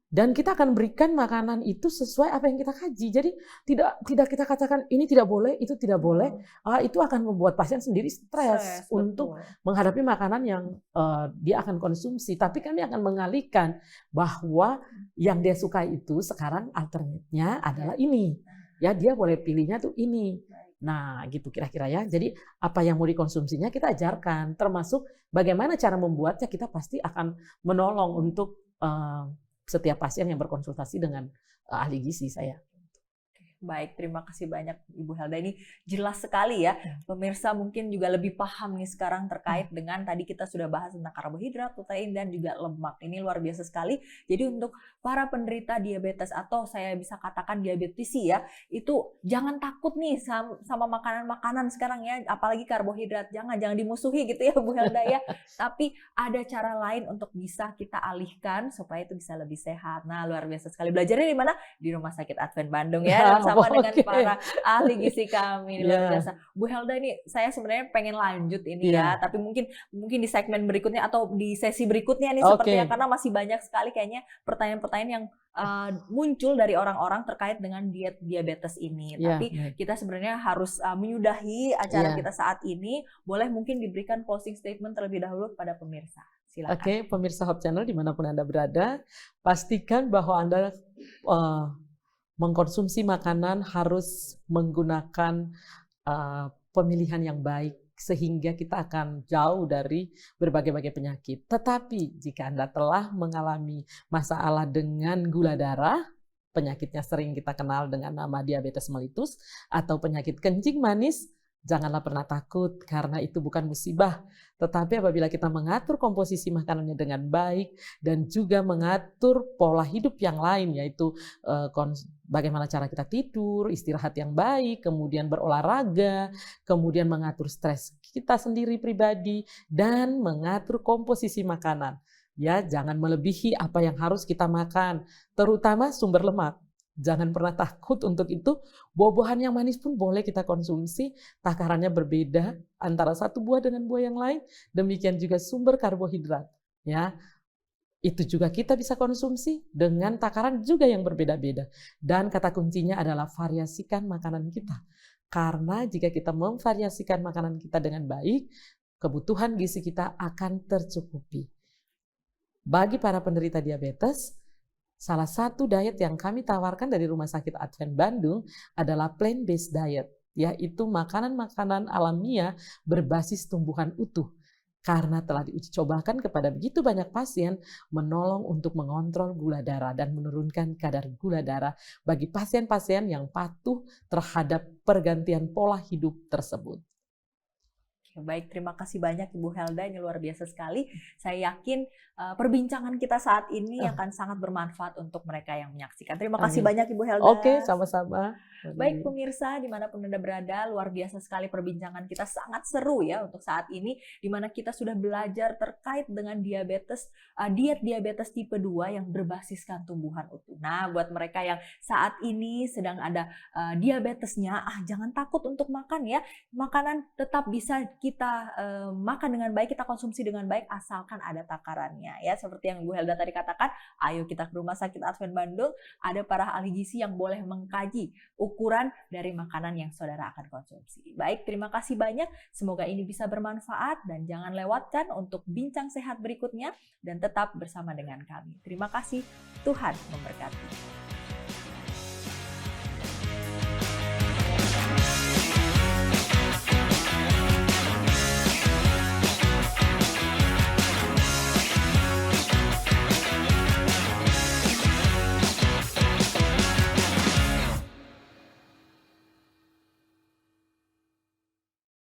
dan kita akan berikan makanan itu sesuai apa yang kita kaji. Jadi tidak kita katakan ini tidak boleh, itu tidak boleh. Itu akan membuat pasien sendiri stres untuk menghadapi makanan yang dia akan konsumsi. Tapi kami akan mengalihkan bahwa yang dia suka itu sekarang alternatnya adalah ini. Ya dia boleh pilihnya tuh ini. Nah gitu kira-kira ya. Jadi apa yang mau dikonsumsinya kita ajarkan. Termasuk bagaimana cara membuatnya kita pasti akan menolong untuk setiap pasien yang berkonsultasi dengan ahli gizi saya.
Baik, terima kasih banyak Ibu Helda. Ini jelas sekali ya. Pemirsa mungkin juga lebih paham nih sekarang terkait dengan tadi kita sudah bahas tentang karbohidrat, protein, dan juga lemak. Ini luar biasa sekali. Jadi untuk para penderita diabetes atau saya bisa katakan diabetisi ya, itu jangan takut nih sama makanan-makanan sekarang ya, apalagi karbohidrat. Jangan dimusuhi gitu ya Bu Helda ya. Tapi ada cara lain untuk bisa kita alihkan supaya itu bisa lebih sehat. Nah, luar biasa sekali. Belajarnya di mana? Di Rumah Sakit Advent Bandung ya. Sama dengan para ahli gizi kami, luar biasa. Bu Helda, ini saya sebenarnya pengen lanjut ini ya, tapi mungkin di segmen berikutnya atau di sesi berikutnya nih sepertinya, karena masih banyak sekali kayaknya pertanyaan-pertanyaan yang muncul dari orang-orang terkait dengan diet diabetes ini. Tapi kita sebenarnya harus menyudahi acara kita saat ini. Boleh mungkin diberikan closing statement terlebih dahulu kepada pemirsa. Silakan.
Oke, pemirsa Hope Channel dimanapun Anda berada, pastikan bahwa Anda mengkonsumsi makanan harus menggunakan pemilihan yang baik sehingga kita akan jauh dari berbagai-bagai penyakit. Tetapi jika Anda telah mengalami masalah dengan gula darah, penyakitnya sering kita kenal dengan nama diabetes mellitus atau penyakit kencing manis, janganlah pernah takut karena itu bukan musibah. Tetapi apabila kita mengatur komposisi makanannya dengan baik dan juga mengatur pola hidup yang lain, yaitu bagaimana cara kita tidur, istirahat yang baik, kemudian berolahraga, kemudian mengatur stres kita sendiri pribadi, dan mengatur komposisi makanan. Ya, jangan melebihi apa yang harus kita makan, terutama sumber lemak. Jangan pernah takut untuk itu. Buah-buahan yang manis pun boleh kita konsumsi. Takarannya berbeda antara satu buah dengan buah yang lain. Demikian juga sumber karbohidrat. Ya, itu juga kita bisa konsumsi dengan takaran juga yang berbeda-beda. Dan kata kuncinya adalah variasikan makanan kita. Karena jika kita memvariasikan makanan kita dengan baik, kebutuhan gizi kita akan tercukupi. Bagi para penderita diabetes, salah satu diet yang kami tawarkan dari Rumah Sakit Advent Bandung adalah plant-based diet, yaitu makanan-makanan alamiah berbasis tumbuhan utuh. Karena telah diuji cobakan kepada begitu banyak pasien, menolong untuk mengontrol gula darah dan menurunkan kadar gula darah bagi pasien-pasien yang patuh terhadap pergantian pola hidup tersebut.
Baik, terima kasih banyak Ibu Helda, ini luar biasa sekali. Saya yakin perbincangan kita saat ini akan sangat bermanfaat untuk mereka yang menyaksikan. Terima kasih banyak Ibu Helda.
Oke, sama-sama.
Baik pemirsa, dimanapun Anda berada, luar biasa sekali perbincangan kita, sangat seru ya untuk saat ini, dimana kita sudah belajar terkait dengan diabetes, diet diabetes tipe 2 yang berbasiskan tumbuhan utuh. Nah, buat mereka yang saat ini sedang ada diabetesnya, jangan takut untuk makan ya. Makanan tetap bisa kita makan dengan baik, kita konsumsi dengan baik, asalkan ada takarannya ya. Seperti yang Bu Helda tadi katakan, ayo kita ke Rumah Sakit Advent Bandung, ada para ahli gizi yang boleh mengkaji ukuran dari makanan yang saudara akan konsumsi. Baik, terima kasih banyak. Semoga ini bisa bermanfaat dan jangan lewatkan untuk bincang sehat berikutnya dan tetap bersama dengan kami. Terima kasih, Tuhan memberkati.